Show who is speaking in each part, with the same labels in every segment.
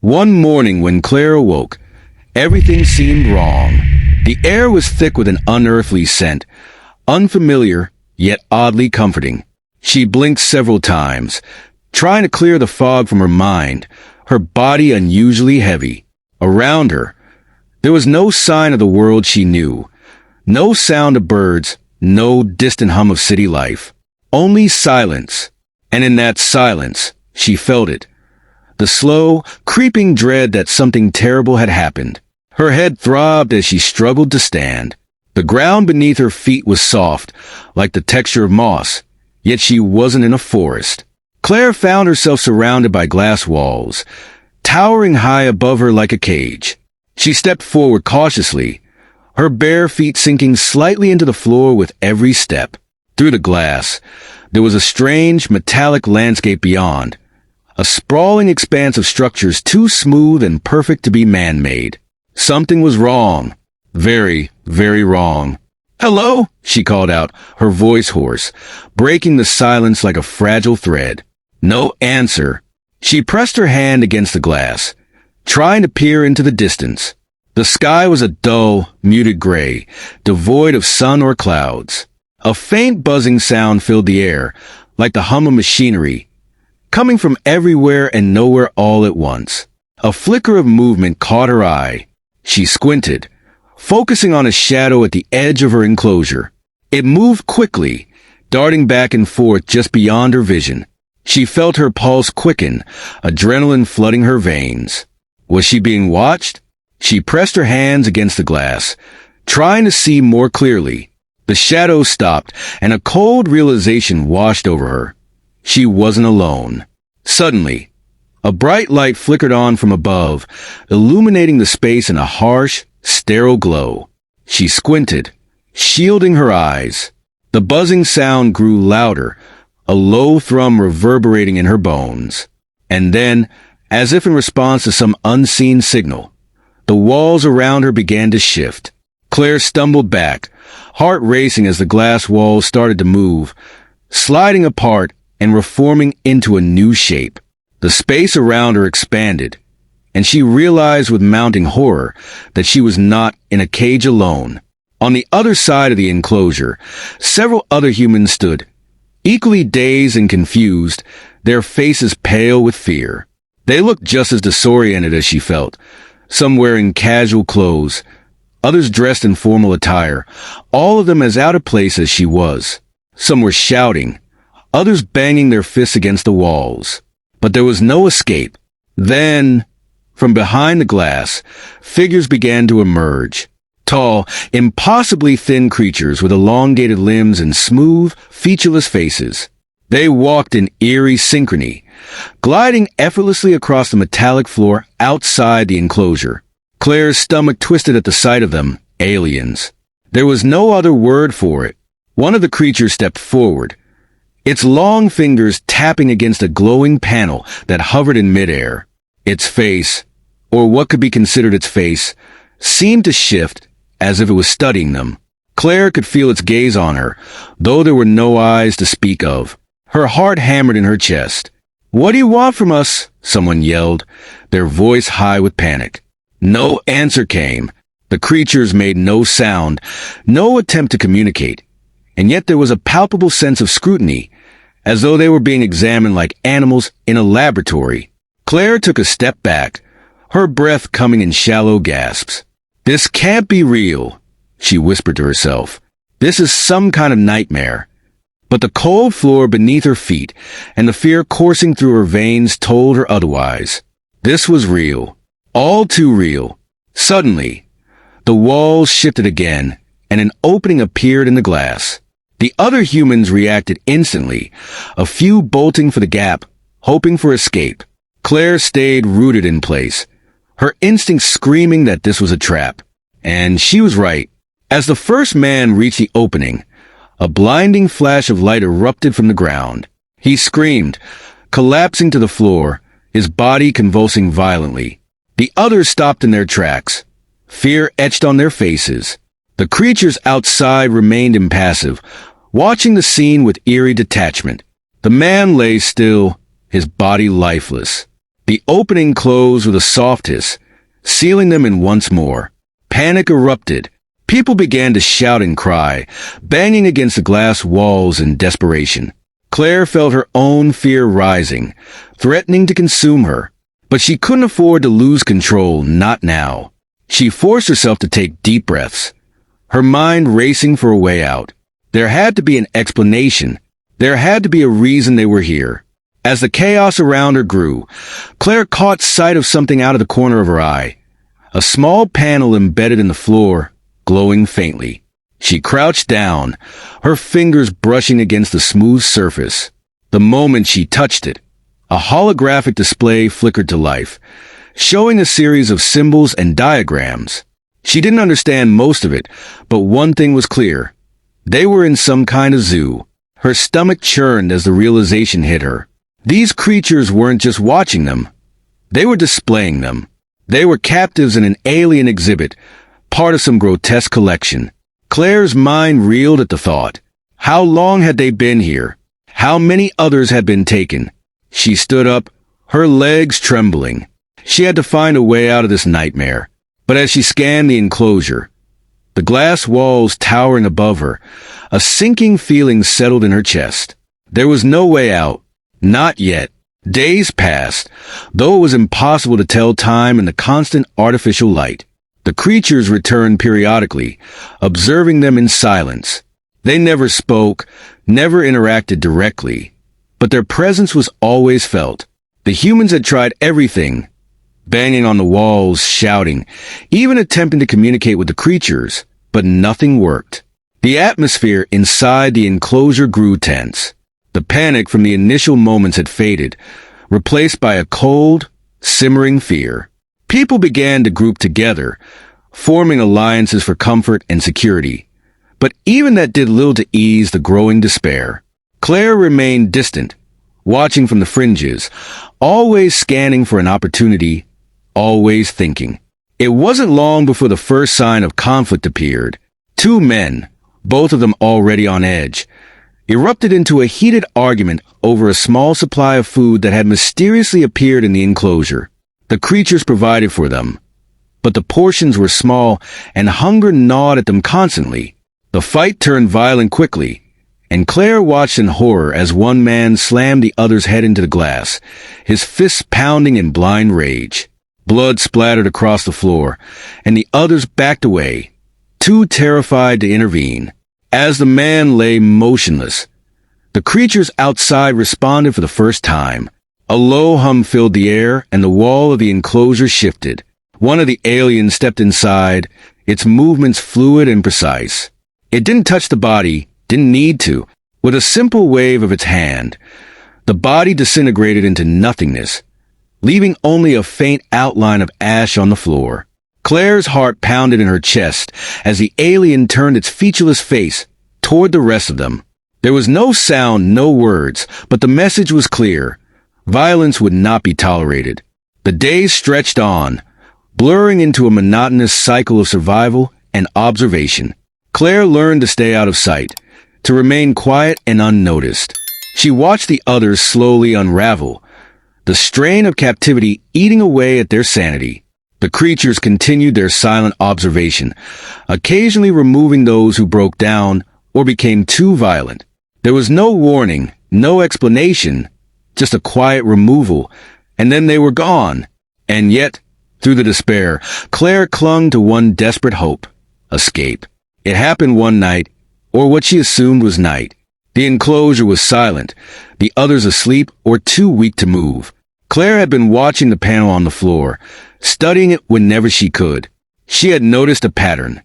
Speaker 1: One morning when Claire awoke, everything seemed wrong. The air was thick with an unearthly scent, unfamiliar yet oddly comforting. She blinked several times, trying to clear the fog from her mind, her body unusually heavy. Around her, there was no sign of the world she knew, no sound of birds, no distant hum of city life. Only silence. And in that silence, she felt it. The slow, creeping dread that something terrible had happened. Her head throbbed as she struggled to stand. The ground beneath her feet was soft, like the texture of moss, yet she wasn't in a forest. Claire found herself surrounded by glass walls, towering high above her like a cage. She stepped forward cautiously, her bare feet sinking slightly into the floor with every step. Through the glass, there was a strange, metallic landscape beyond, a sprawling expanse of structures too smooth and perfect to be man-made. Something was wrong. Very, very wrong. "Hello?" she called out, her voice hoarse, breaking the silence like a fragile thread. No answer. She pressed her hand against the glass, trying to peer into the distance. The sky was a dull, muted gray, devoid of sun or clouds. A faint buzzing sound filled the air, like the hum of machinery, coming from everywhere and nowhere all at once. A flicker of movement caught her eye. She squinted, focusing on a shadow at the edge of her enclosure. It moved quickly, darting back and forth just beyond her vision. She felt her pulse quicken, adrenaline flooding her veins. Was she being watched? She pressed her hands against the glass, trying to see more clearly. The shadow stopped, and a cold realization washed over her. She wasn't alone. Suddenly, a bright light flickered on from above, illuminating the space in a harsh, sterile glow. She squinted, shielding her eyes. The buzzing sound grew louder, a low thrum reverberating in her bones. And then, as if in response to some unseen signal, the walls around her began to shift. Claire stumbled back, heart racing as the glass walls started to move, sliding apart and reforming into a new shape. The space around her expanded, and she realized with mounting horror that she was not in a cage alone. On the other side of the enclosure, several other humans stood, equally dazed and confused, their faces pale with fear. They looked just as disoriented as she felt, some wearing casual clothes, others dressed in formal attire, all of them as out of place as she was. Some were shouting, others banging their fists against the walls. But there was no escape. Then, from behind the glass, figures began to emerge. Tall, impossibly thin creatures with elongated limbs and smooth, featureless faces. They walked in eerie synchrony, gliding effortlessly across the metallic floor outside the enclosure. Claire's stomach twisted at the sight of them, aliens. There was no other word for it. One of the creatures stepped forward, its long fingers tapping against a glowing panel that hovered in midair. Its face, or what could be considered its face, seemed to shift as if it was studying them. Claire could feel its gaze on her, though there were no eyes to speak of. Her heart hammered in her chest. "What do you want from us?" someone yelled, their voice high with panic. No answer came. The creatures made no sound, no attempt to communicate, and yet there was a palpable sense of scrutiny, as though they were being examined like animals in a laboratory. Claire took a step back, her breath coming in shallow gasps. "This can't be real," she whispered to herself. "This is some kind of nightmare." But the cold floor beneath her feet and the fear coursing through her veins told her otherwise. This was real, all too real. Suddenly, the walls shifted again, and an opening appeared in the glass. The other humans reacted instantly, a few bolting for the gap, hoping for escape. Claire stayed rooted in place, her instincts screaming that this was a trap. And she was right. As the first man reached the opening, a blinding flash of light erupted from the ground. He screamed, collapsing to the floor, his body convulsing violently. The others stopped in their tracks, fear etched on their faces. The creatures outside remained impassive, watching the scene with eerie detachment. The man lay still, his body lifeless. The opening closed with a soft hiss, sealing them in once more. Panic erupted. People began to shout and cry, banging against the glass walls in desperation. Claire felt her own fear rising, threatening to consume her. But she couldn't afford to lose control, not now. She forced herself to take deep breaths, her mind racing for a way out. There had to be an explanation. There had to be a reason they were here. As the chaos around her grew, Claire caught sight of something out of the corner of her eye. A small panel embedded in the floor, glowing faintly. She crouched down, her fingers brushing against the smooth surface. The moment she touched it, a holographic display flickered to life, showing a series of symbols and diagrams. She didn't understand most of it, but one thing was clear. They were in some kind of zoo. Her stomach churned as the realization hit her. These creatures weren't just watching them. They were displaying them. They were captives in an alien exhibit, part of some grotesque collection. Claire's mind reeled at the thought. How long had they been here? How many others had been taken? She stood up, her legs trembling. She had to find a way out of this nightmare. But as she scanned the enclosure, the glass walls towering above her, a sinking feeling settled in her chest. There was no way out. Not yet. Days passed, though it was impossible to tell time in the constant artificial light. The creatures returned periodically, observing them in silence. They never spoke, never interacted directly, but their presence was always felt. The humans had tried everything, banging on the walls, shouting, even attempting to communicate with the creatures, but nothing worked. The atmosphere inside the enclosure grew tense. The panic from the initial moments had faded, replaced by a cold, simmering fear. People began to group together, forming alliances for comfort and security. But even that did little to ease the growing despair. Claire remained distant, watching from the fringes, always scanning for an opportunity, always thinking. It wasn't long before the first sign of conflict appeared. Two men, both of them already on edge, erupted into a heated argument over a small supply of food that had mysteriously appeared in the enclosure. The creatures provided for them, but the portions were small and hunger gnawed at them constantly. The fight turned violent quickly, and Claire watched in horror as one man slammed the other's head into the glass, his fists pounding in blind rage. Blood splattered across the floor, and the others backed away, too terrified to intervene. As the man lay motionless, the creatures outside responded for the first time. A low hum filled the air, and the wall of the enclosure shifted. One of the aliens stepped inside, its movements fluid and precise. It didn't touch the body, didn't need to. With a simple wave of its hand, the body disintegrated into nothingness, leaving only a faint outline of ash on the floor. Claire's heart pounded in her chest as the alien turned its featureless face toward the rest of them. There was no sound, no words, but the message was clear. Violence would not be tolerated. The days stretched on, blurring into a monotonous cycle of survival and observation. Claire learned to stay out of sight, to remain quiet and unnoticed. She watched the others slowly unravel, the strain of captivity eating away at their sanity. The creatures continued their silent observation, occasionally removing those who broke down or became too violent. There was no warning, no explanation, just a quiet removal, and then they were gone. And yet, through the despair, Claire clung to one desperate hope: escape. It happened one night, or what she assumed was night. The enclosure was silent, the others asleep or too weak to move. Claire had been watching the panel on the floor, studying it whenever she could. She had noticed a pattern,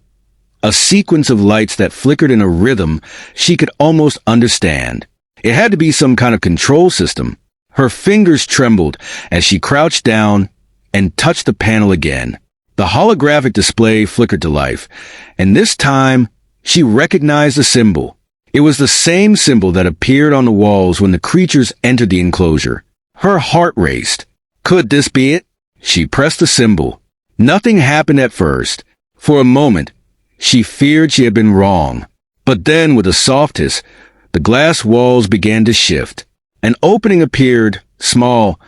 Speaker 1: a sequence of lights that flickered in a rhythm she could almost understand. It had to be some kind of control system. Her fingers trembled as she crouched down and touched the panel again. The holographic display flickered to life, and this time she recognized the symbol. It was the same symbol that appeared on the walls when the creatures entered the enclosure. Her heart raced. Could this be it? She pressed the symbol. Nothing happened at first. For a moment, she feared she had been wrong. But then, with a soft hiss, the glass walls began to shift. An opening appeared, small,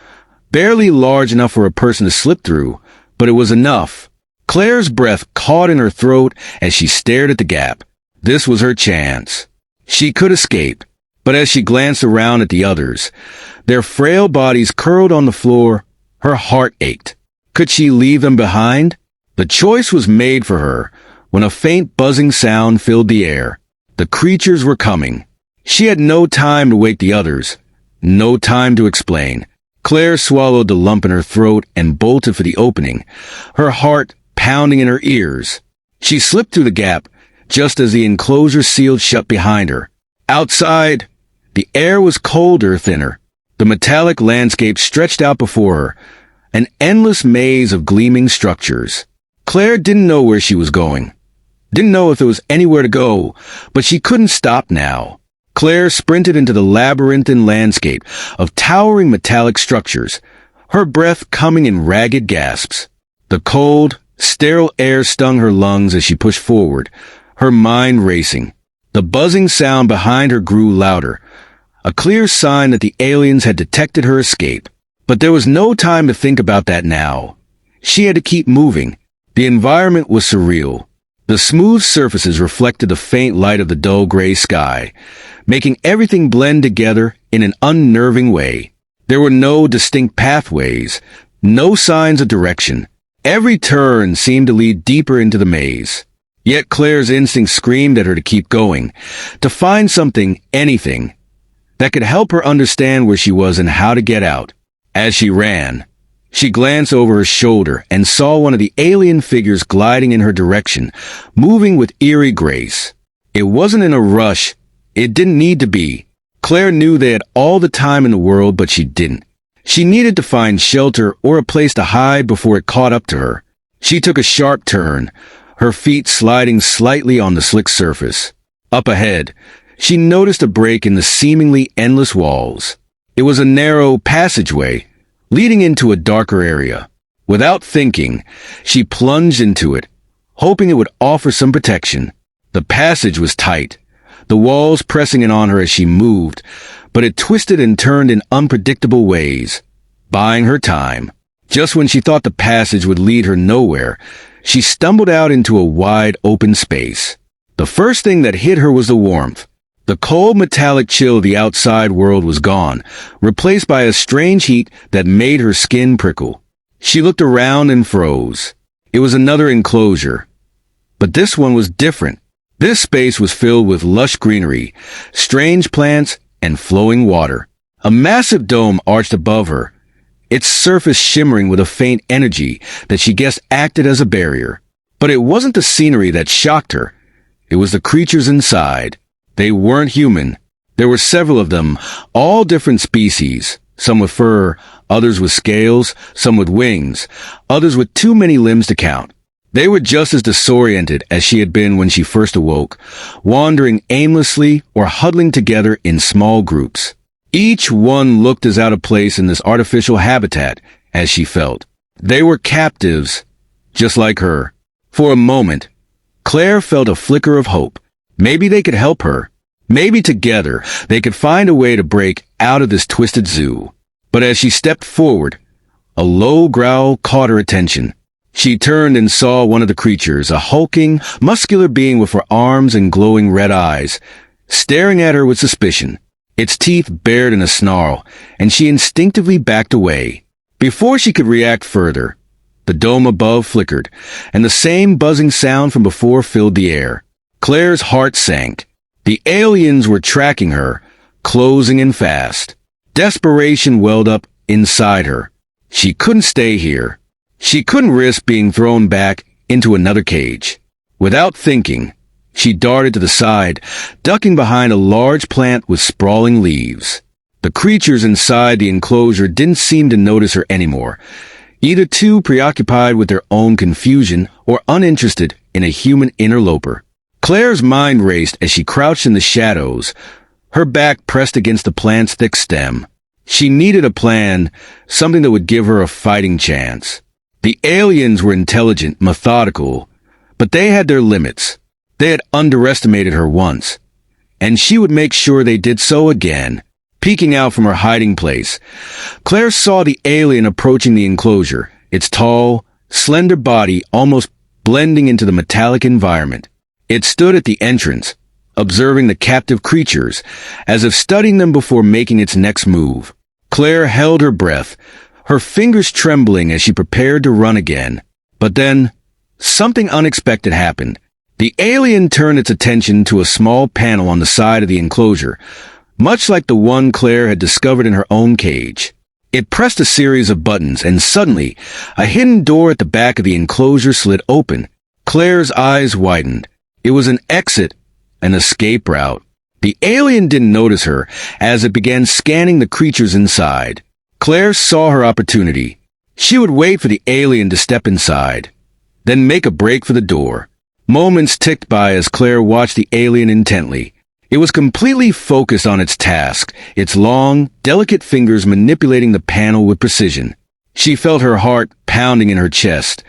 Speaker 1: barely large enough for a person to slip through, but it was enough. Claire's breath caught in her throat as she stared at the gap. This was her chance. She could escape, but as she glanced around at the others, their frail bodies curled on the floor, her heart ached. Could she leave them behind? The choice was made for her when a faint buzzing sound filled the air. The creatures were coming. She had no time to wake the others, no time to explain. Claire swallowed the lump in her throat and bolted for the opening, her heart pounding in her ears. She slipped through the gap just as the enclosure sealed shut behind her. Outside, the air was colder, thinner. The metallic landscape stretched out before her, an endless maze of gleaming structures. Claire didn't know where she was going. Didn't know if there was anywhere to go, but she couldn't stop now. Claire sprinted into the labyrinthine landscape of towering metallic structures, her breath coming in ragged gasps. The cold, sterile air stung her lungs as she pushed forward, her mind racing. The buzzing sound behind her grew louder, a clear sign that the aliens had detected her escape. But there was no time to think about that now. She had to keep moving. The environment was surreal. The smooth surfaces reflected the faint light of the dull gray sky, making everything blend together in an unnerving way. There were no distinct pathways, no signs of direction. Every turn seemed to lead deeper into the maze. Yet Claire's instinct screamed at her to keep going, to find something, anything, that could help her understand where she was and how to get out. As she ran, she glanced over her shoulder and saw one of the alien figures gliding in her direction, moving with eerie grace. It wasn't in a rush. It didn't need to be. Claire knew they had all the time in the world, but she didn't. She needed to find shelter or a place to hide before it caught up to her. She took a sharp turn, her feet sliding slightly on the slick surface. Up ahead, she noticed a break in the seemingly endless walls. It was a narrow passageway, leading into a darker area. Without thinking, she plunged into it, hoping it would offer some protection. The passage was tight, the walls pressing in on her as she moved, but it twisted and turned in unpredictable ways, buying her time. Just when she thought the passage would lead her nowhere, she stumbled out into a wide open space. The first thing that hit her was the warmth. The cold metallic chill of the outside world was gone, replaced by a strange heat that made her skin prickle. She looked around and froze. It was another enclosure. But this one was different. This space was filled with lush greenery, strange plants, and flowing water. A massive dome arched above her, its surface shimmering with a faint energy that she guessed acted as a barrier. But it wasn't the scenery that shocked her. It was the creatures inside. They weren't human. There were several of them, all different species, some with fur, others with scales, some with wings, others with too many limbs to count. They were just as disoriented as she had been when she first awoke, wandering aimlessly or huddling together in small groups. Each one looked as out of place in this artificial habitat as she felt. They were captives, just like her. For a moment, Claire felt a flicker of hope. Maybe they could help her. Maybe together they could find a way to break out of this twisted zoo. But as she stepped forward, a low growl caught her attention. She turned and saw one of the creatures, a hulking, muscular being with arms and glowing red eyes, staring at her with suspicion. Its teeth bared in a snarl, and she instinctively backed away. Before she could react further, the dome above flickered, and the same buzzing sound from before filled the air. Claire's heart sank. The aliens were tracking her, closing in fast. Desperation welled up inside her. She couldn't stay here. She couldn't risk being thrown back into another cage. Without thinking, she darted to the side, ducking behind a large plant with sprawling leaves. The creatures inside the enclosure didn't seem to notice her anymore, either too preoccupied with their own confusion or uninterested in a human interloper. Claire's mind raced as she crouched in the shadows, her back pressed against the plant's thick stem. She needed a plan, something that would give her a fighting chance. The aliens were intelligent, methodical, but they had their limits. They had underestimated her once, and she would make sure they did so again. peeking out from her hiding place. Claire saw the alien approaching the enclosure, its tall, slender body almost blending into the metallic environment. It stood at the entrance, observing the captive creatures, as if studying them before making its next move. Claire held her breath, her fingers trembling as she prepared to run again. But then, something unexpected happened. The alien turned its attention to a small panel on the side of the enclosure, much like the one Claire had discovered in her own cage. It pressed a series of buttons, and suddenly, a hidden door at the back of the enclosure slid open. Claire's eyes widened. It was an exit, an escape route. The alien didn't notice her as it began scanning the creatures inside. Claire saw her opportunity. She would wait for the alien to step inside, then make a break for the door. Moments ticked by as Claire watched the alien intently. It was completely focused on its task, its long, delicate fingers manipulating the panel with precision. She felt her heart pounding in her chest,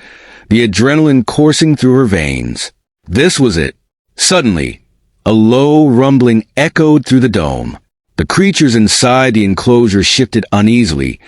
Speaker 1: the adrenaline coursing through her veins. This was it. Suddenly, a low rumbling echoed through the dome. The creatures inside the enclosure shifted uneasily,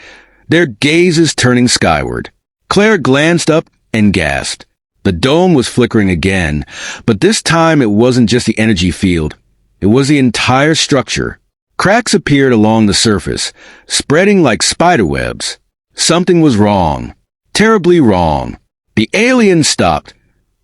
Speaker 1: their gazes turning skyward. Claire glanced up and gasped. The dome was flickering again, but this time it wasn't just the energy field. It was the entire structure. Cracks appeared along the surface, spreading like spiderwebs. Something was wrong. Terribly wrong. The alien stopped,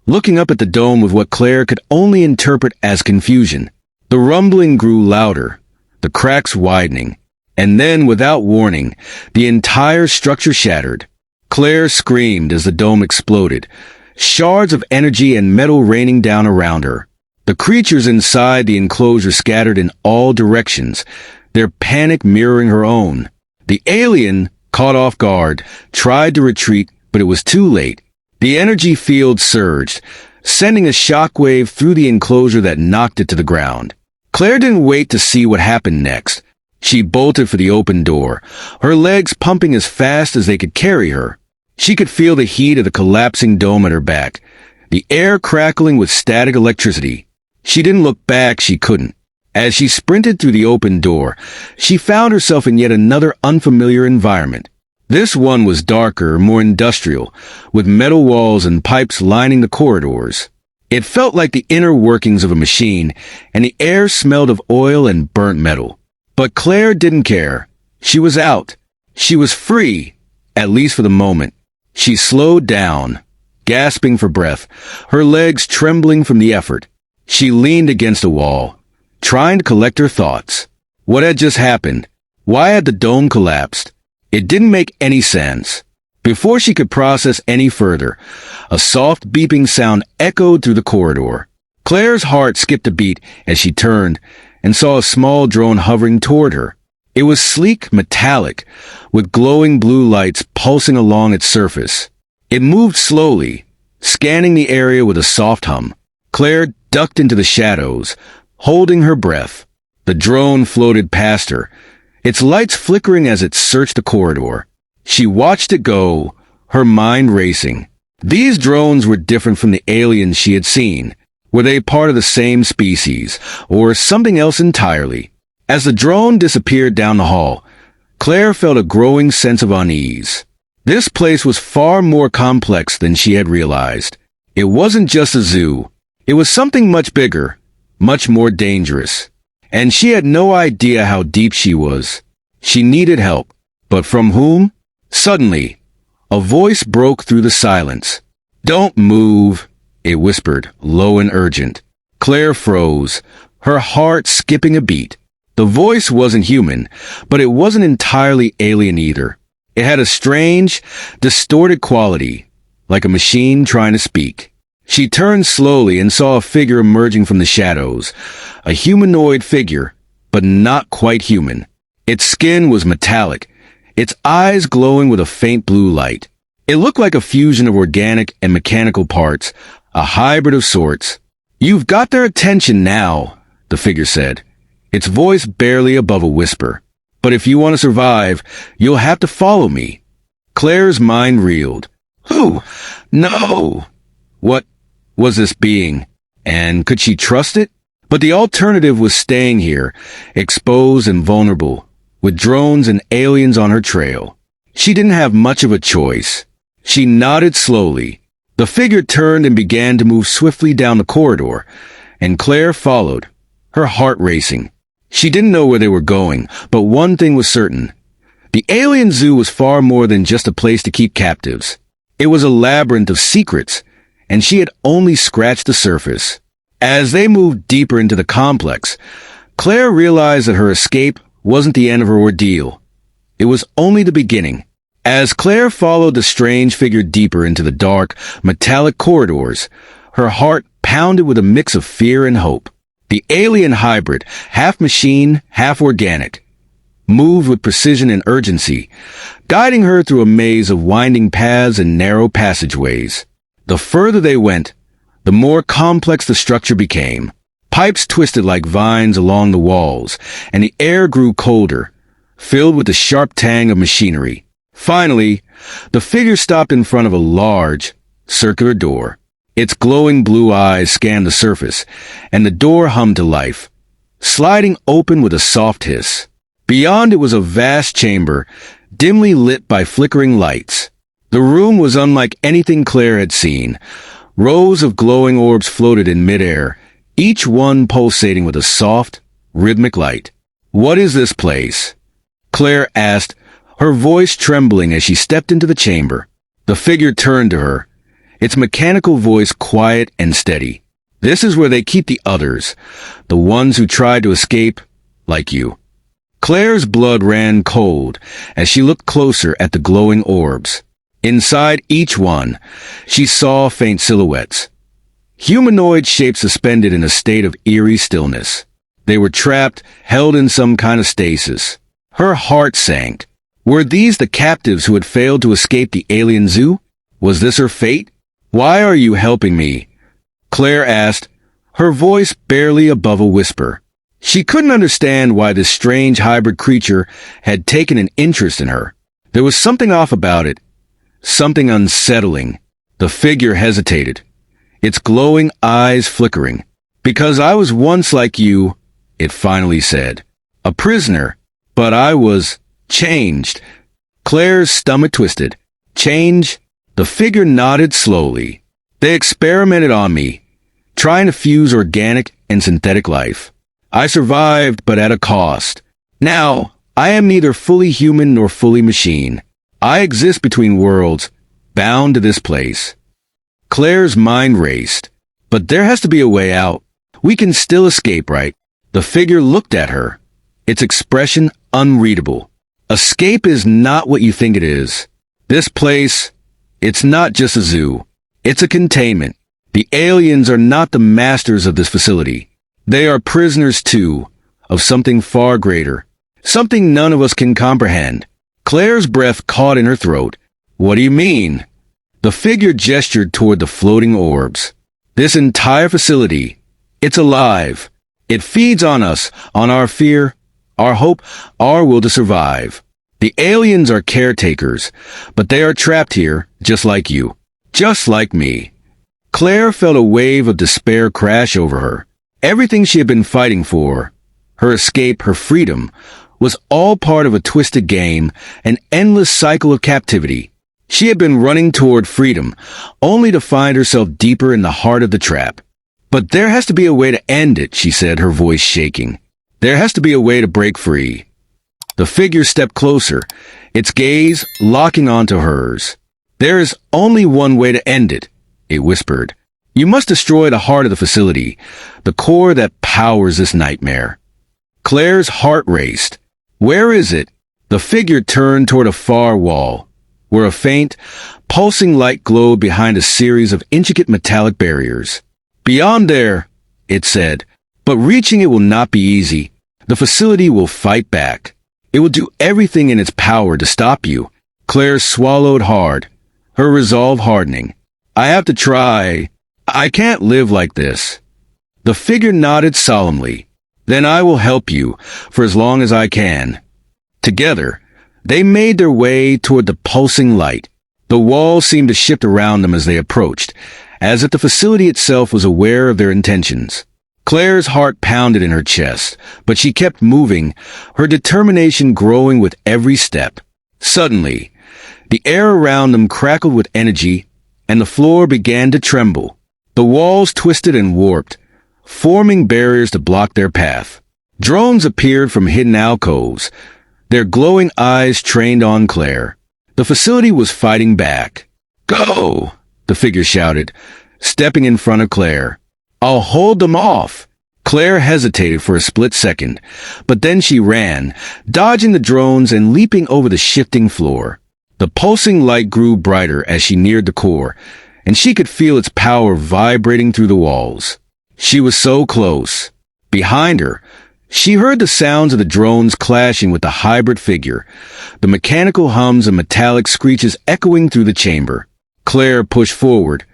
Speaker 1: looking up at the dome with what Claire could only interpret as confusion. The rumbling grew louder, the cracks widening, and then, without warning, the entire structure shattered. Claire screamed as the dome exploded, shards of energy and metal raining down around her. The creatures inside the enclosure scattered in all directions, their panic mirroring her own. The alien, caught off guard, tried to retreat, but it was too late. The energy field surged, sending a shockwave through the enclosure that knocked it to the ground. Claire didn't wait to see what happened next. She bolted for the open door, her legs pumping as fast as they could carry her. She could feel the heat of the collapsing dome at her back, the air crackling with static electricity. She didn't look back, she couldn't. As she sprinted through the open door, she found herself in yet another unfamiliar environment. This one was darker, more industrial, with metal walls and pipes lining the corridors. It felt like the inner workings of a machine, and the air smelled of oil and burnt metal. But Claire didn't care. She was out. She was free, at least for the moment. She slowed down, gasping for breath, her legs trembling from the effort. She leaned against a wall, trying to collect her thoughts. What had just happened? Why had the dome collapsed? It didn't make any sense. Before she could process any further, a soft beeping sound echoed through the corridor. Claire's heart skipped a beat as she turned and saw a small drone hovering toward her. It was sleek, metallic, with glowing blue lights pulsing along its surface. It moved slowly, scanning the area with a soft hum. Claire ducked into the shadows, holding her breath. The drone floated past her, its lights flickering as it searched the corridor. She watched it go, her mind racing. These drones were different from the aliens she had seen. Were they part of the same species, or something else entirely? As the drone disappeared down the hall, Claire felt a growing sense of unease. This place was far more complex than she had realized. It wasn't just a zoo. It was something much bigger, much more dangerous. And she had no idea how deep she was. She needed help. But from whom? Suddenly, a voice broke through the silence. "Don't move," it whispered, low and urgent. Claire froze, her heart skipping a beat. The voice wasn't human, but it wasn't entirely alien either. It had a strange, distorted quality, like a machine trying to speak. She turned slowly and saw a figure emerging from the shadows, a humanoid figure, but not quite human. Its skin was metallic, its eyes glowing with a faint blue light. It looked like a fusion of organic and mechanical parts, a hybrid of sorts. "You've got their attention now," the figure said, its voice barely above a whisper. "But if you want to survive, you'll have to follow me." Claire's mind reeled. Who? No! What was this being? And could she trust it? But the alternative was staying here, exposed and vulnerable, with drones and aliens on her trail. She didn't have much of a choice. She nodded slowly. The figure turned and began to move swiftly down the corridor, and Claire followed, her heart racing. She didn't know where they were going, but one thing was certain. The alien zoo was far more than just a place to keep captives. It was a labyrinth of secrets, and she had only scratched the surface. As they moved deeper into the complex, Claire realized that her escape wasn't the end of her ordeal. It was only the beginning. As Claire followed the strange figure deeper into the dark, metallic corridors, her heart pounded with a mix of fear and hope. The alien hybrid, half machine, half organic, moved with precision and urgency, guiding her through a maze of winding paths and narrow passageways. The further they went, the more complex the structure became. Pipes twisted like vines along the walls, and the air grew colder, filled with the sharp tang of machinery. Finally, the figure stopped in front of a large, circular door. Its glowing blue eyes scanned the surface, and the door hummed to life, sliding open with a soft hiss. Beyond it was a vast chamber, dimly lit by flickering lights. The room was unlike anything Claire had seen. Rows of glowing orbs floated in midair, each one pulsating with a soft, rhythmic light. "What is this place?" Claire asked, her voice trembling as she stepped into the chamber. The figure turned to her, its mechanical voice quiet and steady. "This is where they keep the others, the ones who tried to escape, like you." Claire's blood ran cold as she looked closer at the glowing orbs. Inside each one, she saw faint silhouettes, humanoid shapes suspended in a state of eerie stillness. They were trapped, held in some kind of stasis. Her heart sank. Were these the captives who had failed to escape the alien zoo? Was this her fate? "Why are you helping me?" Claire asked, her voice barely above a whisper. She couldn't understand why this strange hybrid creature had taken an interest in her. There was something off about it, something unsettling. The figure hesitated, its glowing eyes flickering. "Because I was once like you," it finally said. "A prisoner, but I was changed." Claire's stomach twisted. "Change?" The figure nodded slowly. "They experimented on me, trying to fuse organic and synthetic life. I survived, but at a cost. Now, I am neither fully human nor fully machine. I exist between worlds, bound to this place." Claire's mind raced. "But there has to be a way out. We can still escape, right?" The figure looked at her, its expression unreadable. "Escape is not what you think it is. This place, it's not just a zoo. It's a containment. The aliens are not the masters of this facility. They are prisoners, too, of something far greater, something none of us can comprehend." Claire's breath caught in her throat. "What do you mean?" The figure gestured toward the floating orbs. "This entire facility, it's alive. It feeds on us, on our fear, our hope, our will to survive. The aliens are caretakers, but they are trapped here, just like you, just like me." Claire felt a wave of despair crash over her. Everything she had been fighting for, her escape, her freedom, was all part of a twisted game, an endless cycle of captivity. She had been running toward freedom, only to find herself deeper in the heart of the trap. "But there has to be a way to end it," she said, her voice shaking. "There has to be a way to break free." The figure stepped closer, its gaze locking onto hers. "There is only one way to end it," it whispered. "You must destroy the heart of the facility, the core that powers this nightmare." Claire's heart raced. "Where is it?" The figure turned toward a far wall, where a faint, pulsing light glowed behind a series of intricate metallic barriers. "Beyond there," it said, "but reaching it will not be easy. The facility will fight back. It will do everything in its power to stop you." Claire swallowed hard, her resolve hardening. "I have to try. I can't live like this." The figure nodded solemnly. "Then I will help you, for as long as I can." Together, they made their way toward the pulsing light. The walls seemed to shift around them as they approached, as if the facility itself was aware of their intentions. Claire's heart pounded in her chest, but she kept moving, her determination growing with every step. Suddenly, the air around them crackled with energy, and the floor began to tremble. The walls twisted and warped, forming barriers to block their path. Drones appeared from hidden alcoves, their glowing eyes trained on Claire. The facility was fighting back. "Go!" the figure shouted, stepping in front of Claire. "I'll hold them off." Claire hesitated for a split second, but then she ran, dodging the drones and leaping over the shifting floor. The pulsing light grew brighter as she neared the core, and she could feel its power vibrating through the walls. She was so close. Behind her, she heard the sounds of the drones clashing with the hybrid figure, the mechanical hums and metallic screeches echoing through the chamber. Claire pushed forward,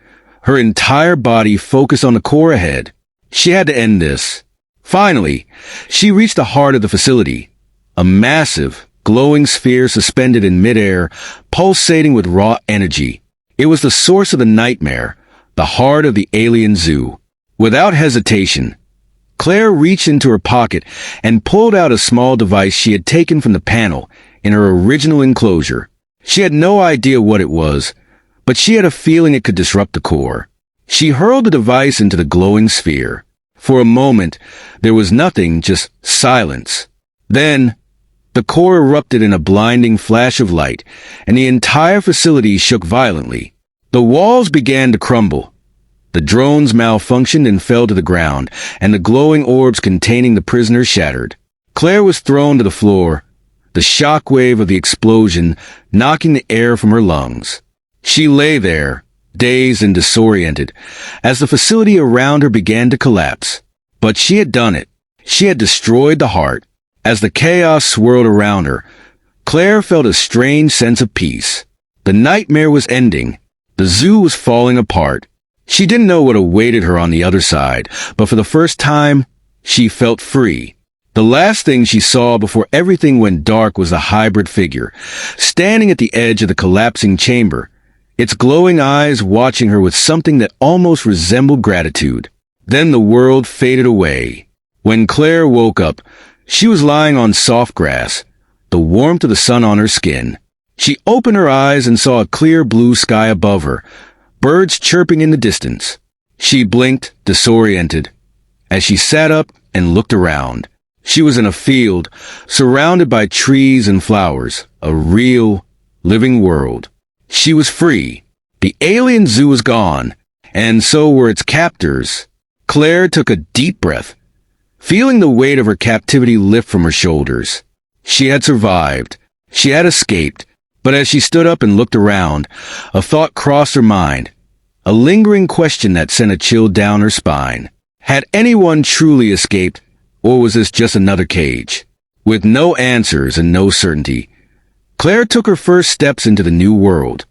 Speaker 1: her entire body focused on the core ahead. She had to end this. Finally, she reached the heart of the facility, a massive, glowing sphere suspended in midair, pulsating with raw energy. It was the source of the nightmare, the heart of the alien zoo. Without hesitation, Claire reached into her pocket and pulled out a small device she had taken from the panel in her original enclosure. She had no idea what it was, but she had a feeling it could disrupt the core. She hurled the device into the glowing sphere. For a moment, there was nothing, just silence. Then, the core erupted in a blinding flash of light, and the entire facility shook violently. The walls began to crumble. The drones malfunctioned and fell to the ground, and the glowing orbs containing the prisoners shattered. Claire was thrown to the floor, the shock wave of the explosion knocking the air from her lungs. She lay there, dazed and disoriented, as the facility around her began to collapse. But she had done it. She had destroyed the heart. As the chaos swirled around her, Claire felt a strange sense of peace. The nightmare was ending. The zoo was falling apart. She didn't know what awaited her on the other side, but for the first time, she felt free. The last thing she saw before everything went dark was the hybrid figure, standing at the edge of the collapsing chamber, its glowing eyes watching her with something that almost resembled gratitude. Then the world faded away. When Claire woke up, she was lying on soft grass, the warmth of the sun on her skin. She opened her eyes and saw a clear blue sky above her, birds chirping in the distance. She blinked, disoriented, as she sat up and looked around. She was in a field, surrounded by trees and flowers, a real, living world. She was free. The alien zoo was gone, and so were its captors. Claire took a deep breath, feeling the weight of her captivity lift from her shoulders. She had survived. She had escaped. But as she stood up and looked around, a thought crossed her mind, a lingering question that sent a chill down her spine. Had anyone truly escaped, or was this just another cage? With no answers and no certainty, Claire took her first steps into the new world.